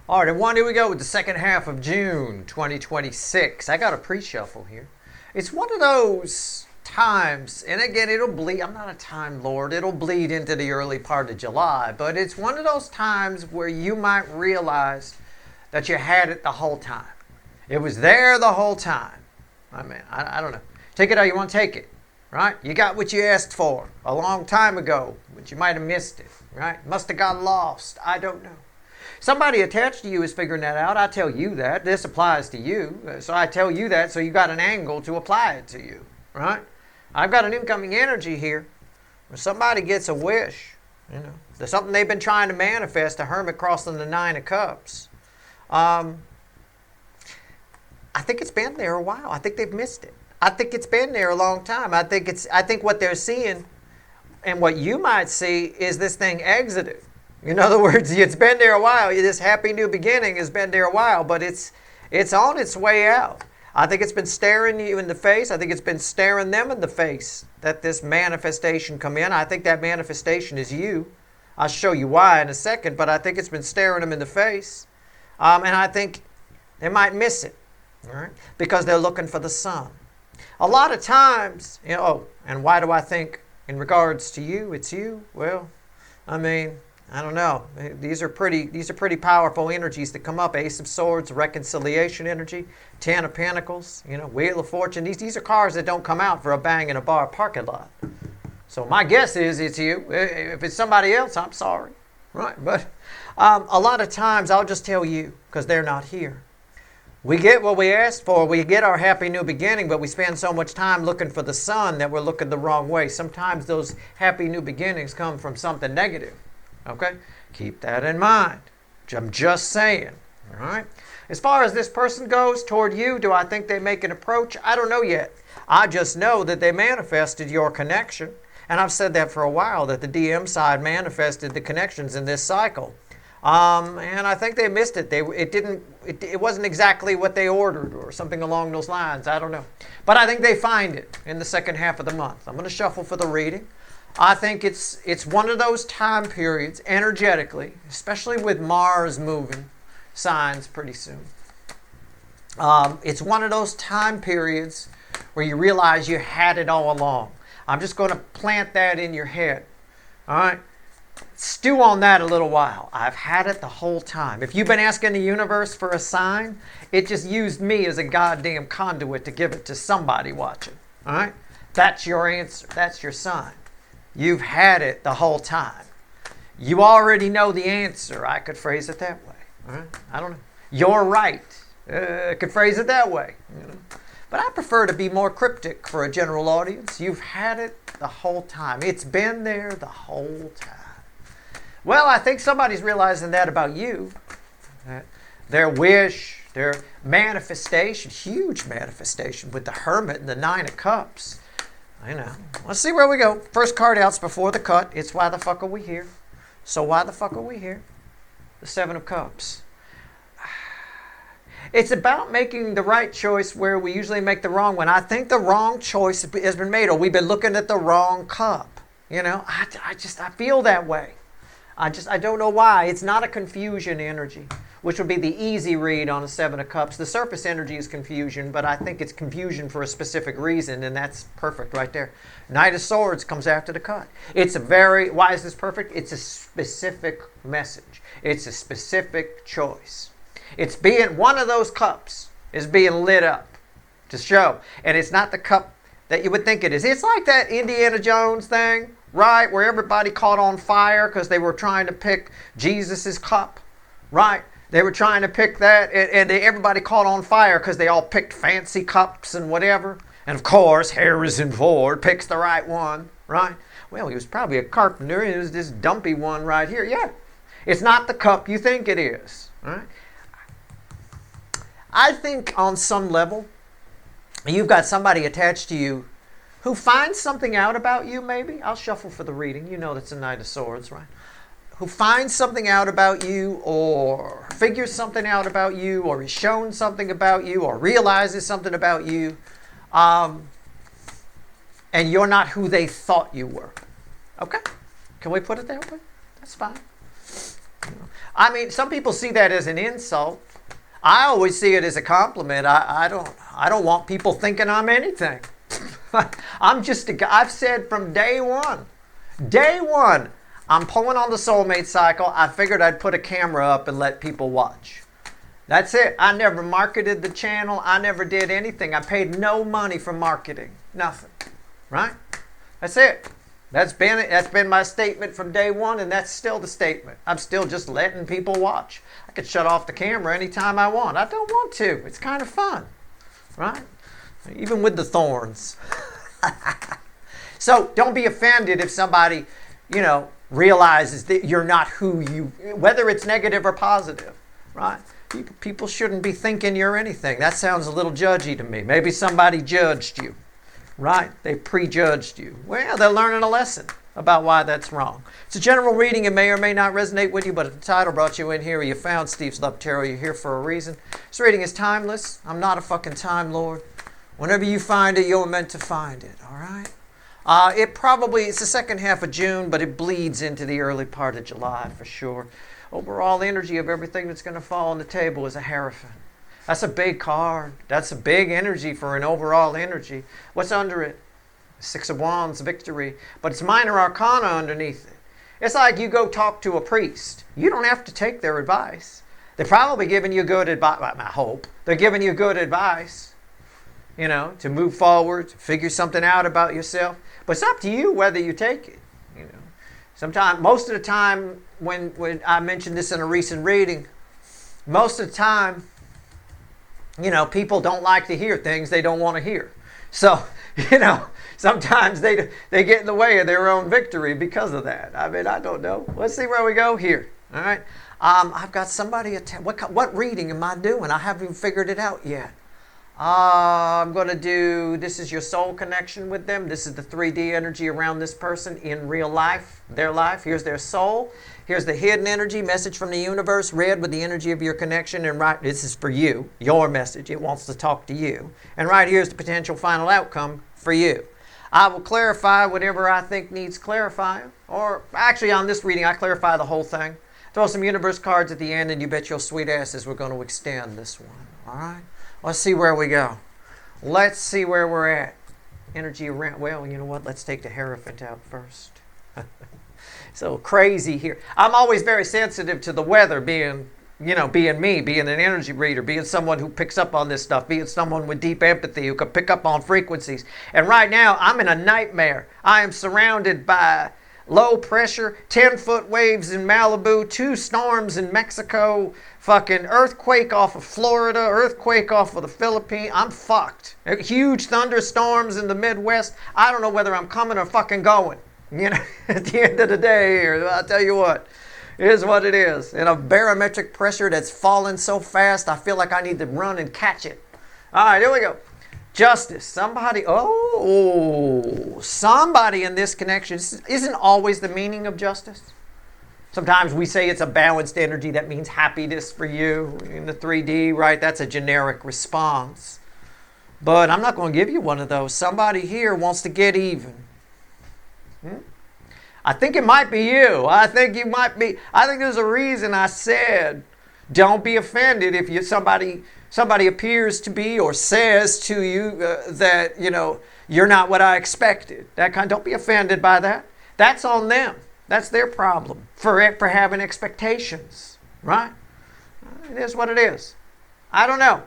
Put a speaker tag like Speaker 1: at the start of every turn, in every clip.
Speaker 1: All right, and here we go with the second half of June 2026. I got a pre-shuffle here. It's one of those times, and again, it'll bleed. I'm not a time lord. It'll bleed into the early part of July, but it's one of those times where you might realize that you had it the whole time. It was there the whole time. I mean, I don't know. Take it how you want to take it, right? You got what you asked for a long time ago, but you might have missed it, right? Must have got lost. I don't know. Somebody attached to you is figuring that out. I tell you that. This applies to you. So I tell you that so you got an angle to apply it to you, right? I've got an incoming energy here where somebody gets a wish. There's something they've been trying to manifest, a hermit crossing the Nine of Cups. I think it's been there a while. I think they've missed it. I think it's been there a long time. I think what they're seeing and what you might see is this thing exited. In other words, it's been there a while. This happy new beginning has been there a while, but it's on its way out. I think it's been staring you in the face. I think it's been staring them in the face that this manifestation come in. I think that manifestation is you. I'll show you why in a second, but I think it's been staring them in the face. And I think they might miss it, all right? Because they're looking for the sun. A lot of times, and why do I think in regards to you, it's you? Well, I mean, I don't know. These are pretty powerful energies that come up. Ace of Swords, reconciliation energy, Ten of Pentacles, Wheel of Fortune. These are cards that don't come out for a bang in a bar parking lot. So my guess is it's you. If it's somebody else, I'm sorry. Right? But a lot of times I'll just tell you because they're not here. We get what we asked for. We get our happy new beginning, but we spend so much time looking for the sun that we're looking the wrong way. Sometimes those happy new beginnings come from something negative. Okay? Keep that in mind. I'm just saying. All right? As far as this person goes toward you, do I think they make an approach? I don't know yet. I just know that they manifested your connection. And I've said that for a while, that the DM side manifested the connections in this cycle. And I think they missed it. It wasn't exactly what they ordered or something along those lines. I don't know. But I think they find it in the second half of the month. I'm going to shuffle for the reading. I think it's one of those time periods, energetically, especially with Mars moving signs pretty soon. It's one of those time periods where you realize you had it all along. I'm just going to plant that in your head. All right? Stew on that a little while. I've had it the whole time. If you've been asking the universe for a sign, it just used me as a goddamn conduit to give it to somebody watching. All right? That's your answer. That's your sign. You've had it the whole time. You already know the answer. I could phrase it that way. All right? I don't know. You're right. I could phrase it that way. But I prefer to be more cryptic for a general audience. You've had it the whole time. It's been there the whole time. Well, I think somebody's realizing that about you. Their wish, their manifestation, huge manifestation with the Hermit and the Nine of Cups. Let's see where we go. First card out's before the cut. It's why the fuck are we here? So why the fuck are we here? The Seven of Cups. It's about making the right choice where we usually make the wrong one. I think the wrong choice has been made, or we've been looking at the wrong cup. I feel that way. I don't know why. It's not a confusion energy, which would be the easy read on a Seven of Cups. The surface energy is confusion, but I think it's confusion for a specific reason, and that's perfect right there. Knight of Swords comes after the cut. Why is this perfect? It's a specific message. It's a specific choice. It's being, one of those cups is being lit up to show. And it's not the cup that you would think it is. It's like that Indiana Jones thing, right? Where everybody caught on fire because they were trying to pick Jesus's cup, right? They were trying to pick that, and everybody caught on fire because they all picked fancy cups and whatever. And of course, Harrison Ford picks the right one, right? Well, he was probably a carpenter. It was this dumpy one right here. Yeah, it's not the cup you think it is, right? I think on some level, you've got somebody attached to you who finds something out about you, maybe. I'll shuffle for the reading. You know that's a Knight of Swords, right? Who finds something out about you, or figures something out about you, or is shown something about you, or realizes something about you, and you're not who they thought you were. Okay? Can we put it that way? That's fine. I mean, some people see that as an insult. I always see it as a compliment. I don't want people thinking I'm anything. I'm just a guy. I've said from day one, I'm pulling on the soulmate cycle. I figured I'd put a camera up and let people watch. That's it. I never marketed the channel. I never did anything. I paid no money for marketing. Nothing. Right? That's it. That's been my statement from day one, and that's still the statement. I'm still just letting people watch. I could shut off the camera anytime I want. I don't want to. It's kind of fun. Right? Even with the thorns. So don't be offended if somebody, realizes that you're not who you, whether it's negative or positive. Right? People shouldn't be thinking you're anything. That sounds a little judgy to me. Maybe somebody judged you. Right? They prejudged you. Well, they're learning a lesson about why that's wrong. It's a general reading. It may or may not resonate with you, but if the title brought you in here, or you found Steve's Love Tarot, you're here for a reason. This reading is timeless. I'm not a fucking Time Lord. Whenever you find it, you're meant to find it. All right? It's the second half of June, but it bleeds into the early part of July for sure. Overall energy of everything that's going to fall on the table is a Hierophant. That's a big card. That's a big energy for an overall energy. What's under it? Six of Wands, victory. But it's minor arcana underneath it. It's like you go talk to a priest. You don't have to take their advice. They're probably giving you good advice. I hope. They're giving you good advice, to move forward, to figure something out about yourself. But it's up to you whether you take it. Sometimes, most of the time, when I mentioned this in a recent reading, most of the time, people don't like to hear things they don't want to hear. So, sometimes they get in the way of their own victory because of that. I mean, I don't know. Let's see where we go here. All right. I've got somebody. What reading am I doing? I haven't even figured it out yet. I'm going to do, this is your soul connection with them. This is the 3D energy around this person in real life, their life. Here's their soul. Here's the hidden energy, message from the universe, red with the energy of your connection. And right, this is for you, your message. It wants to talk to you. And right here's the potential final outcome for you. I will clarify whatever I think needs clarifying. Or actually on this reading, I clarify the whole thing. Throw some universe cards at the end, and you bet your sweet asses we're going to extend this one. All right? Let's see where we go. Let's see where we're at. Energy around. Well, you know what? Let's take the Hierophant out first. So crazy here. I'm always very sensitive to the weather being me, being an energy reader, being someone who picks up on this stuff, being someone with deep empathy who can pick up on frequencies. And right now, I'm in a nightmare. I am surrounded by low pressure, 10-foot waves in Malibu, 2 storms in Mexico, fucking earthquake off of Florida, earthquake off of the Philippines. I'm fucked. Huge thunderstorms in the Midwest. I don't know whether I'm coming or fucking going. At the end of the day here, I'll tell you what, it is what it is. And a barometric pressure that's falling so fast, I feel like I need to run and catch it. All right, here we go. Justice. Somebody in this connection. This isn't always the meaning of justice. Sometimes we say it's a balanced energy. That means happiness for you in the 3D, right? That's a generic response. But I'm not going to give you one of those. Somebody here wants to get even. I think it might be you. I think there's a reason I said don't be offended if somebody appears to be or says to you that, you're not what I expected. Don't be offended by that. That's on them. That's their problem for having expectations, right? It is what it is. I don't know.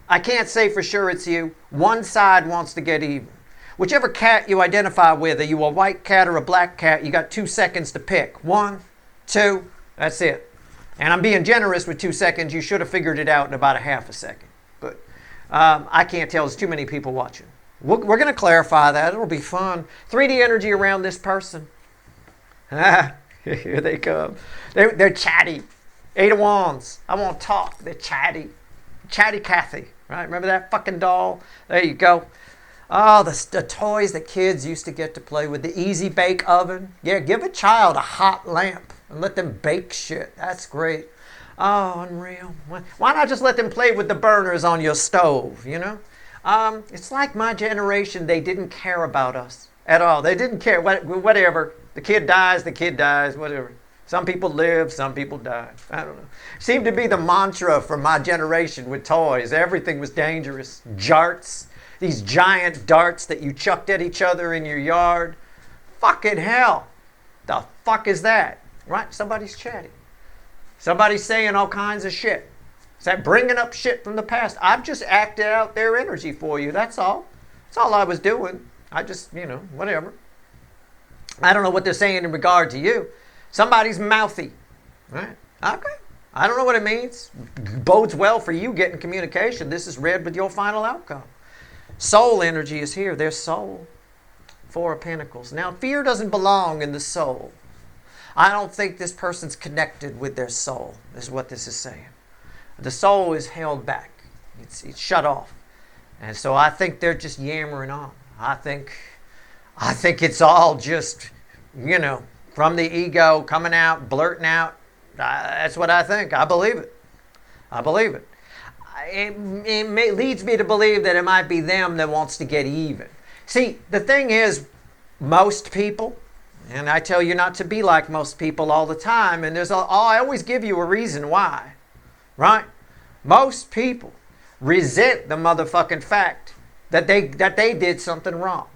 Speaker 1: I can't say for sure it's you. One side wants to get even. Whichever cat you identify with, are you a white cat or a black cat, you got 2 seconds to pick. 1, 2, that's it. And I'm being generous with 2 seconds. You should have figured it out in about a half a second. But I can't tell. There's too many people watching. We're going to clarify that. It'll be fun. 3D energy around this person. Here they come. They're chatty. 8 of Wands. I want to talk. They're chatty. Chatty Cathy. Right? Remember that fucking doll? There you go. Oh, the toys that kids used to get to play with. The easy bake oven. Yeah, give a child a hot lamp and let them bake shit. That's great. Oh, unreal. Why not just let them play with the burners on your stove, It's like my generation, they didn't care about us at all. They didn't care. Whatever. The kid dies, whatever. Some people live, some people die. I don't know. Seemed to be the mantra for my generation with toys. Everything was dangerous. Jarts, these giant darts that you chucked at each other in your yard. Fucking hell. The fuck is that? Right? Somebody's chatting. Somebody's saying all kinds of shit. Is that bringing up shit from the past? I've just acted out their energy for you. That's all. That's all I was doing. I just, whatever. I don't know what they're saying in regard to you. Somebody's mouthy. Right? Okay. I don't know what it means. Bodes well for you getting communication. This is read with your final outcome. Soul energy is here. There's soul. Four of Pentacles. Now, fear doesn't belong in the soul. I don't think this person's connected with their soul, is what this is saying. The soul is held back. It's shut off. And so I think they're just yammering on. I think it's all just, from the ego coming out, blurting out. That's what I think. I believe it. It leads me to believe that it might be them that wants to get even. See, the thing is, most people, and I tell you not to be like most people all the time, and I always give you a reason why, right? Most people resent the motherfucking fact that they did something wrong.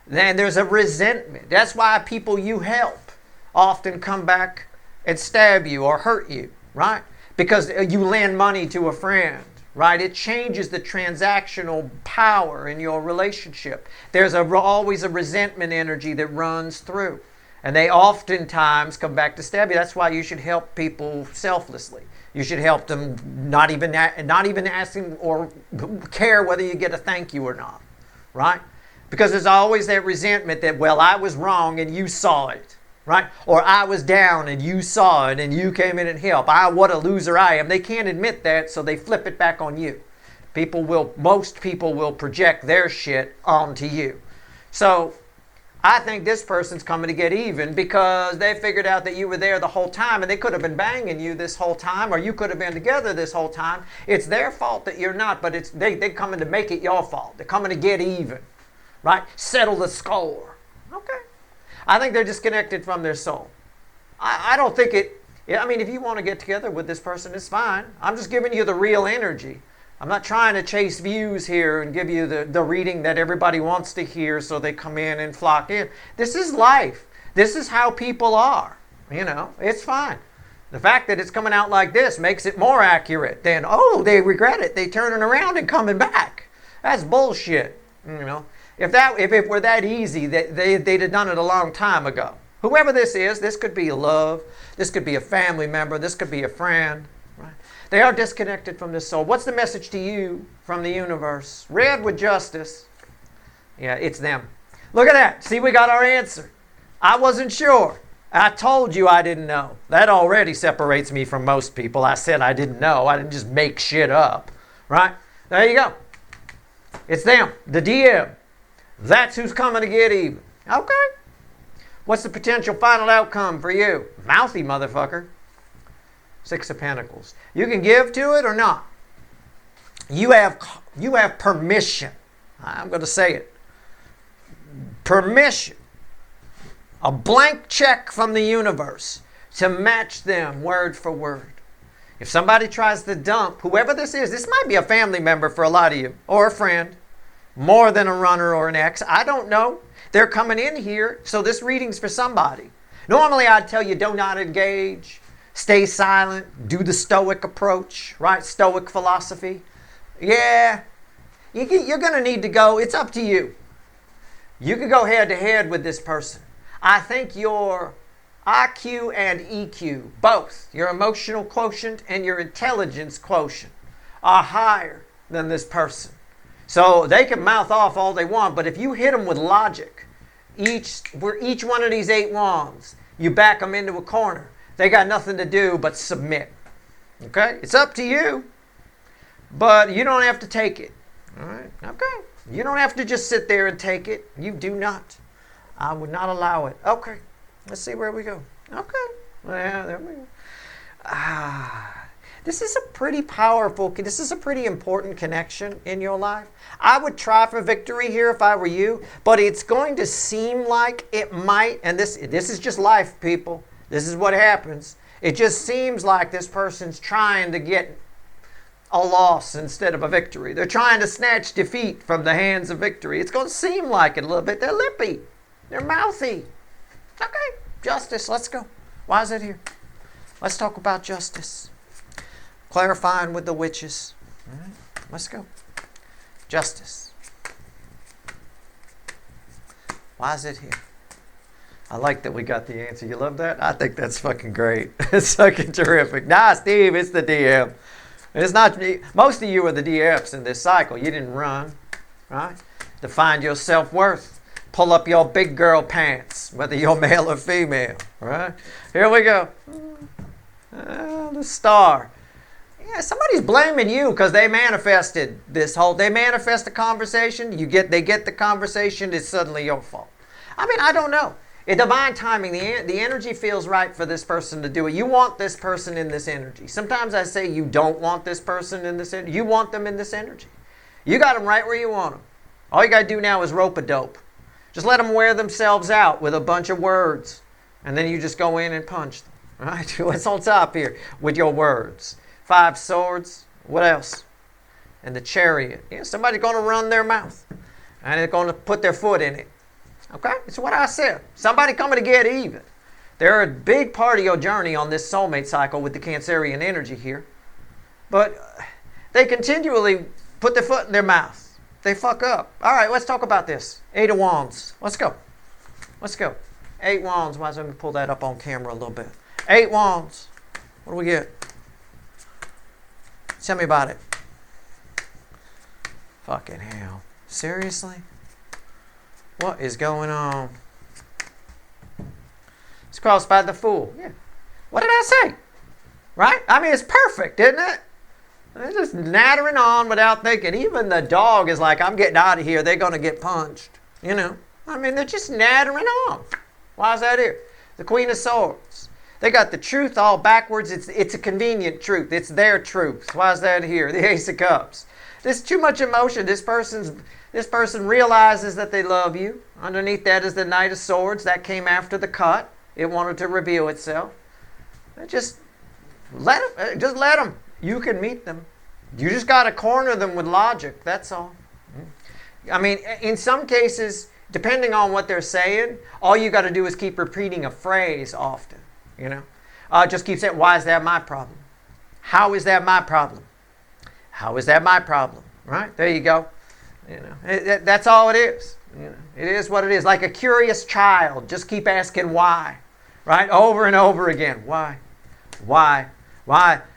Speaker 1: Then there's a resentment. That's why people you help often come back and stab you or hurt you, right? Because you lend money to a friend, right? It changes the transactional power in your relationship. There's always a resentment energy that runs through. And they oftentimes come back to stab you. That's why you should help people selflessly. You should help them not even asking or care whether you get a thank you or not, right? Because there's always that resentment that, well, I was wrong and you saw it, right? Or I was down and you saw it and you came in and helped. What a loser I am. They can't admit that, so they flip it back on you. Most people will project their shit onto you. So I think this person's coming to get even because they figured out that you were there the whole time and they could have been banging you this whole time, or you could have been together this whole time. It's their fault that you're not, but they're coming to make it your fault. They're coming to get even, right? Settle the score. Okay. I think they're disconnected from their soul. I don't think if you want to get together with this person, it's fine. I'm just giving you the real energy. I'm not trying to chase views here and give you the reading that everybody wants to hear so they come in and flock in. This is life. This is how people are. It's fine. The fact that it's coming out like this makes it more accurate than, they regret it. They turning around and coming back. That's bullshit. If it were that easy, they'd have done it a long time ago. Whoever this is, this could be a love. This could be a family member. This could be a friend. Right? They are disconnected from this soul. What's the message to you from the universe? Red with justice. Yeah, it's them. Look at that. See, we got our answer. I wasn't sure. I told you I didn't know. That already separates me from most people. I said I didn't know. I didn't just make shit up. Right? There you go. It's them. The DM. That's who's coming to get even. Okay. What's the potential final outcome for you? Mouthy motherfucker. Six of Pentacles. You can give to it or not. You have permission. I'm going to say it. Permission. A blank check from the universe to match them word for word. If somebody tries to dump, whoever this is, this might be a family member for a lot of you, or a friend, more than a runner or an ex. I don't know. They're coming in here, so this reading's for somebody. Normally I'd tell you do not engage. Stay silent. Do the Stoic approach, right? Stoic philosophy. Yeah. You're going to need to go. It's up to you. You can go head to head with this person. I think your IQ and EQ, both, your emotional quotient and your intelligence quotient, are higher than this person. So they can mouth off all they want, but if you hit them with logic, each one of these 8 wands, you back them into a corner. They got nothing to do but submit. Okay? It's up to you. But you don't have to take it. All right? Okay. You don't have to just sit there and take it. You do not. I would not allow it. Okay. Let's see where we go. Okay. Yeah, there we go. This is a pretty powerful, this is a pretty important connection in your life. I would try for victory here if I were you, but it's going to seem like it might, and this is just life, people. This is what happens. It just seems like this person's trying to get a loss instead of a victory. They're trying to snatch defeat from the hands of victory. It's going to seem like it a little bit. They're lippy. They're mouthy. Okay, justice, let's go. Why is it here? Let's talk about justice. Clarifying with the witches. All right, let's go. Justice. Why is it here? I like that we got the answer. You love that? I think that's fucking great. It's fucking terrific. Nah, Steve, it's the DM. It's not me. Most of you are the DFs in this cycle. You didn't run, right? To find your self-worth. Pull up your big girl pants, whether you're male or female, right? Here we go. The star. Yeah, somebody's blaming you because they manifested this whole. They manifest the conversation. They get the conversation. It's suddenly your fault. I mean, I don't know. In divine timing, the energy feels right for this person to do it. You want this person in this energy. Sometimes I say you don't want this person in this energy. You want them in this energy. You got them right where you want them. All you got to do now is rope-a-dope. Just let them wear themselves out with a bunch of words. And then you just go in and punch them. Right? What's on top here with your words? 5 swords. What else? And the chariot. Yeah, somebody's going to run their mouth. And they're going to put their foot in it. Okay? It's what I said. Somebody coming to get even. They're a big part of your journey on this soulmate cycle with the Cancerian energy here. But they continually put their foot in their mouth. They fuck up. All right, let's talk about this. 8 of Wands. Let's go. Let's go. 8 Wands. Why don't we pull that up on camera a little bit? 8 Wands. What do we get? Tell me about it. Fucking hell. Seriously? What is going on? It's crossed by the Fool. Yeah. What did I say? Right? I mean, it's perfect, isn't it? They're just nattering on without thinking. Even the dog is like, I'm getting out of here. They're going to get punched. You know? I mean, they're just nattering on. Why is that here? The Queen of Swords. They got the truth all backwards. It's a convenient truth. It's their truth. Why is that here? The Ace of Cups. There's too much emotion. This person realizes that they love you. Underneath that is the Knight of Swords. That came after the cut. It wanted to reveal itself. Just let them. You can meet them. You just got to corner them with logic. That's all. I mean, in some cases, depending on what they're saying, all you got to do is keep repeating a phrase often. You know, just keep saying, "Why is that my problem? How is that my problem? How is that my problem?" Right there, you go. You know, that's all it is. You know, it is what it is. Like a curious child, just keep asking why, right, over and over again. Why?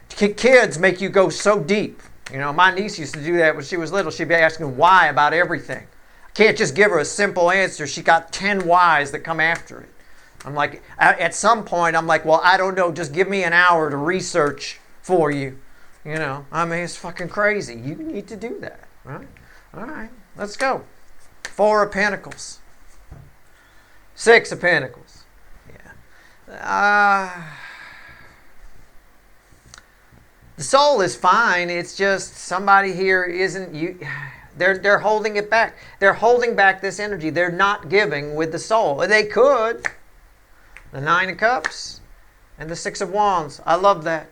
Speaker 1: Kids make you go so deep. You know, my niece used to do that when she was little. She'd be asking why about everything. I can't just give her a simple answer. She got 10 whys that come after it. I'm like, at some point, I'm like, well, I don't know. Just give me an hour to research for you. You know, I mean, it's fucking crazy. You need to do that, right? All right, let's go. 4 of Pentacles. 6 of Pentacles. Yeah. The soul is fine. It's just somebody here isn't you. They're holding it back. They're holding back this energy. They're not giving with the soul. They could. The 9 of Cups and the 6 of Wands. I love that.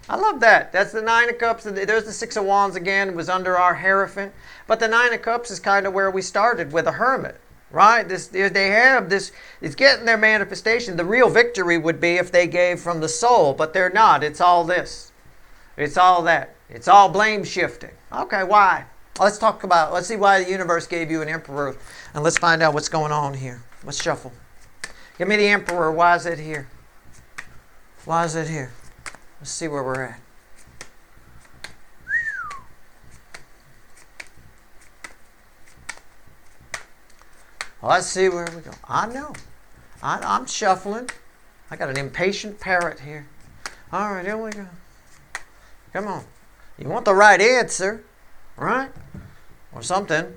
Speaker 1: I love that. That's the 9 of Cups. There's the 6 of Wands again. It was under our Hierophant. But the 9 of Cups is kind of where we started with a Hermit. Right? They have this. It's getting their manifestation. The real victory would be if they gave from the soul. But they're not. It's all this. It's all that. It's all blame shifting. Okay, why? Let's see why the universe gave you an Emperor. And let's find out what's going on here. Let's shuffle. Give me the Emperor. Why is it here? Why is it here? Let's see where we're at. Well, let's see where we go. I know. I'm shuffling. I got an impatient parrot here. All right, here we go. Come on. You want the right answer, right? Or something.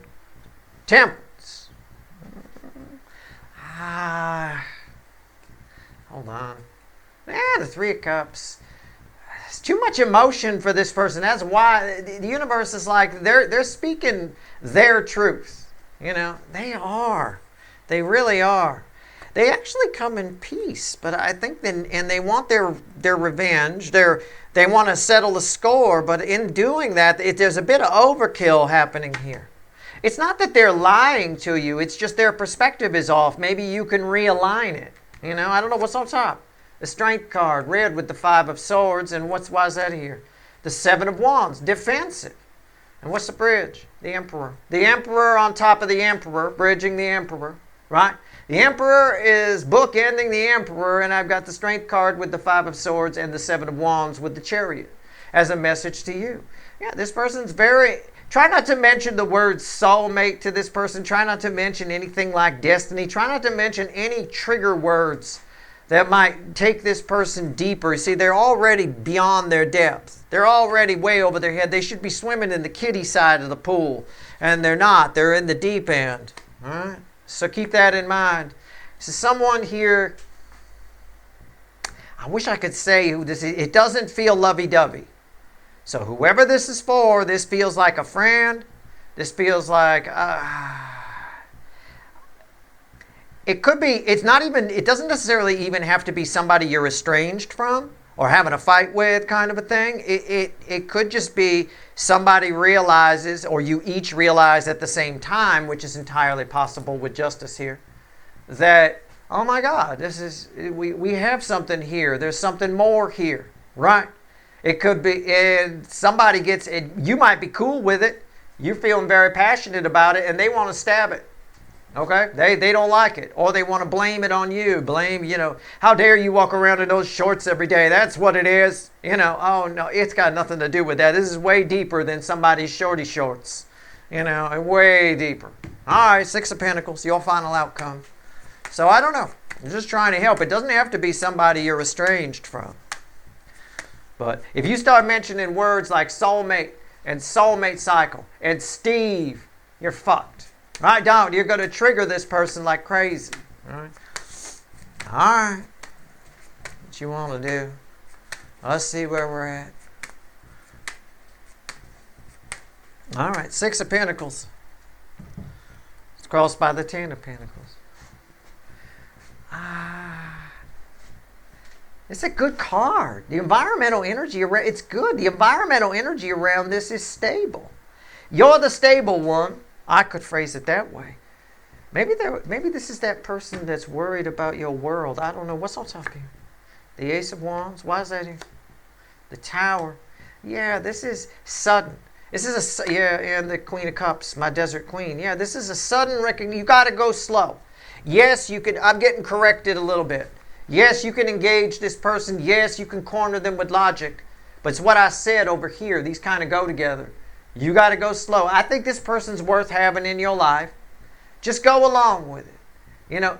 Speaker 1: Temperance. Hold on. The 3 of Cups. It's too much emotion for this person. That's why the universe is like, they're speaking their truth. You know, they are. They really are. They actually come in peace, but I think then, and they want their revenge. They want to settle the score, but in doing that, there's a bit of overkill happening here. It's not that they're lying to you, it's just their perspective is off. Maybe you can realign it. I don't know what's on top. The Strength card, red with the 5 of Swords, and why is that here? The 7 of Wands, defensive. And what's the bridge? The Emperor. The Emperor on top of the Emperor, bridging the Emperor, right? The Emperor is bookending the Emperor, and I've got the Strength card with the 5 of Swords and the 7 of Wands with the Chariot as a message to you. Yeah, this person's very... Try not to mention the word soulmate to this person. Try not to mention anything like destiny. Try not to mention any trigger words that might take this person deeper. See, they're already beyond their depth. They're already way over their head. They should be swimming in the kiddie side of the pool, and they're not. They're in the deep end. All right? So keep that in mind. So someone here, I wish I could say who this is. It doesn't feel lovey-dovey. So whoever this is for, this feels like a friend. This feels like... It could be, it doesn't necessarily even have to be somebody you're estranged from or having a fight with kind of a thing. It could just be somebody realizes, or you each realize at the same time, which is entirely possible with justice here, that, oh my God, we have something here. There's something more here, right? It could be, and somebody gets it. You might be cool with it. You're feeling very passionate about it, and they want to stab it. Okay? They don't like it. Or they want to blame it on you. Blame, how dare you walk around in those shorts every day? That's what it is. Oh no, it's got nothing to do with that. This is way deeper than somebody's shorty shorts. And way deeper. All right, 6 of Pentacles, your final outcome. So I don't know. I'm just trying to help. It doesn't have to be somebody you're estranged from. But if you start mentioning words like soulmate and soulmate cycle and Steve, you're fucked. Right? Don't. You're going to trigger this person like crazy. All right. All right. What you want to do? Let's see where we're at. All right. 6 of Pentacles. It's crossed by the 10 of Pentacles. It's a good card. The environmental energy, it's good. The environmental energy around this is stable. You're the stable one. I could phrase it that way. Maybe this is that person that's worried about your world. I don't know. What's on top here? The Ace of Wands. Why is that here? The Tower. Yeah, this is sudden. And the Queen of Cups, my Desert Queen. Yeah, this is a sudden recognition. You got to go slow. Yes, you can. I'm getting corrected a little bit. Yes, you can engage this person. Yes, you can corner them with logic. But it's what I said over here. These kind of go together. You got to go slow. I think this person's worth having in your life. Just go along with it.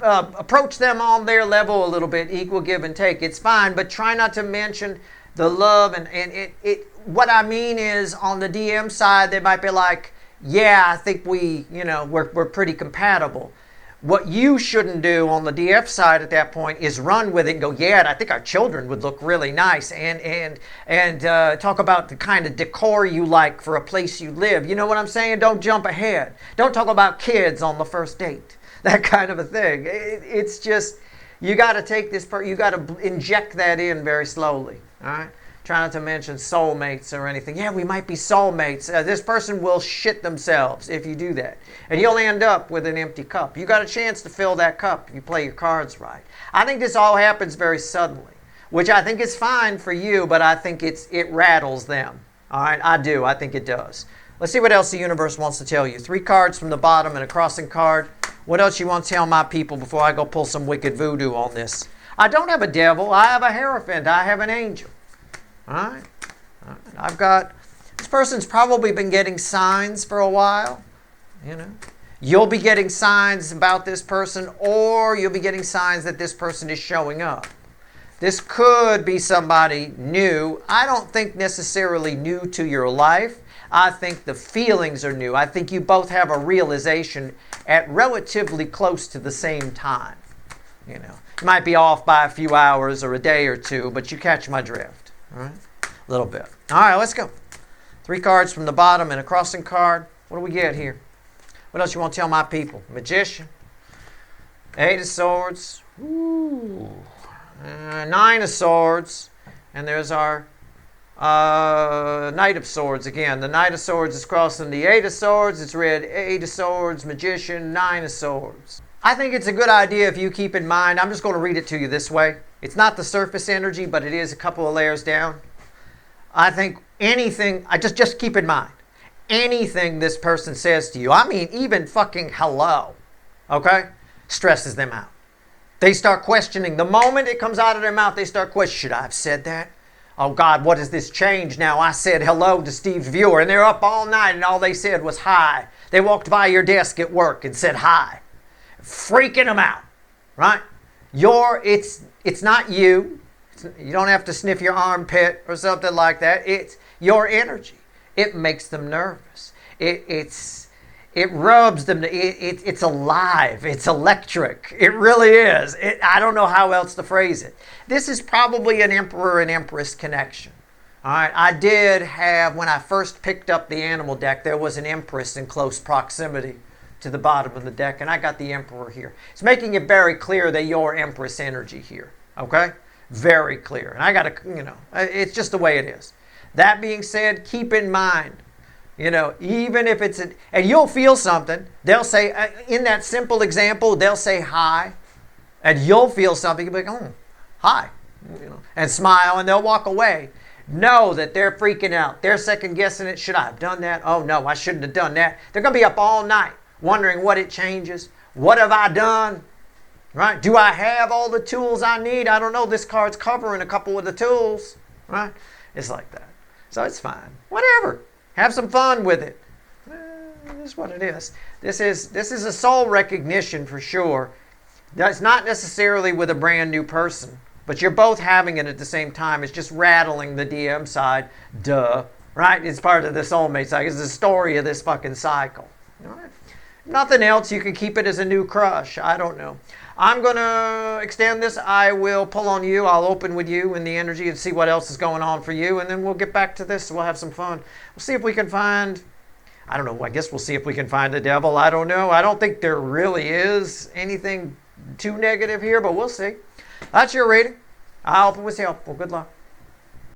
Speaker 1: Approach them on their level a little bit, equal give and take. It's fine, but try not to mention the love. And what I mean is on the DM side, they might be like, yeah, I think we're pretty compatible. What you shouldn't do on the DF side at that point is run with it and go, yeah, I think our children would look really nice, and talk about the kind of decor you like for a place you live. You know what I'm saying? Don't jump ahead. Don't talk about kids on the first date. That kind of a thing. It's just, you got to take this, you got to inject that in very slowly. All right? Try not to mention soulmates or anything. Yeah, we might be soulmates. This person will shit themselves if you do that. And you'll end up with an empty cup. You got a chance to fill that cup. You play your cards right. I think this all happens very suddenly, which I think is fine for you, but I think it rattles them. All right, I do. I think it does. Let's see what else the universe wants to tell you. 3 cards from the bottom and a crossing card. What else you want to tell my people before I go pull some wicked voodoo on this? I don't have a devil. I have a Hierophant. I have an angel. All right. I've got, this person's probably been getting signs for a while. You'll be getting signs about this person, or you'll be getting signs that this person is showing up. This could be somebody new. I don't think necessarily new to your life. I think the feelings are new. I think you both have a realization at relatively close to the same time. You might be off by a few hours or a day or two, but you catch my drift. All right, a little bit. All right, let's go. 3 cards from the bottom and a crossing card. What do we get here? What else you want to tell my people? Magician. Eight of Swords. Ooh. Nine of Swords. And there's our Knight of Swords again. The Knight of Swords is crossing the Eight of Swords. It's read Eight of Swords, Magician, Nine of Swords. I think it's a good idea if you keep in mind, I'm just going to read it to you this way. It's not the surface energy, but it is a couple of layers down. I think anything, just keep in mind, anything this person says to you, I mean even fucking hello, okay, stresses them out. They start questioning. The moment it comes out of their mouth, they start questioning, should I have said that? Oh God, what does this change now? I said hello to Steve's viewer and they're up all night and all they said was hi. They walked by your desk at work and said hi. Freaking them out, right? It's not you. You don't have to sniff your armpit or something like that. It's your energy. It makes them nervous. It rubs them. It's alive. It's electric. It really is. I don't know how else to phrase it. This is probably an Emperor and Empress connection. All right. I did have, when I first picked up the animal deck, there was an Empress in close proximity to the bottom of the deck, and I got the Emperor here. It's making it very clear that your Empress energy here. Okay? Very clear. And I got to, it's just the way it is. That being said, keep in mind, even if it's, and you'll feel something. They'll say, in that simple example, they'll say hi, and you'll feel something. You'll be like, oh, hi, and smile, and they'll walk away. Know that they're freaking out. They're second guessing it. Should I have done that? Oh, no, I shouldn't have done that. They're going to be up all night wondering what it changes. What have I done? Right? Do I have all the tools I need? I don't know. This card's covering a couple of the tools. Right? It's like that. So it's fine. Whatever. Have some fun with it. This is what it is. This is a soul recognition for sure. That's not necessarily with a brand new person, but you're both having it at the same time. It's just rattling the DM side. Duh. Right? It's part of the soulmate cycle. It's the story of this fucking cycle. All right? Nothing else. You can keep it as a new crush. I don't know. I'm going to extend this. I will pull on you. I'll open with you in the energy and see what else is going on for you. And then we'll get back to this. We'll have some fun. We'll see if we can find, I don't know, I guess we'll see if we can find the devil. I don't know. I don't think there really is anything too negative here, but we'll see. That's your reading. I hope it was helpful. Good luck.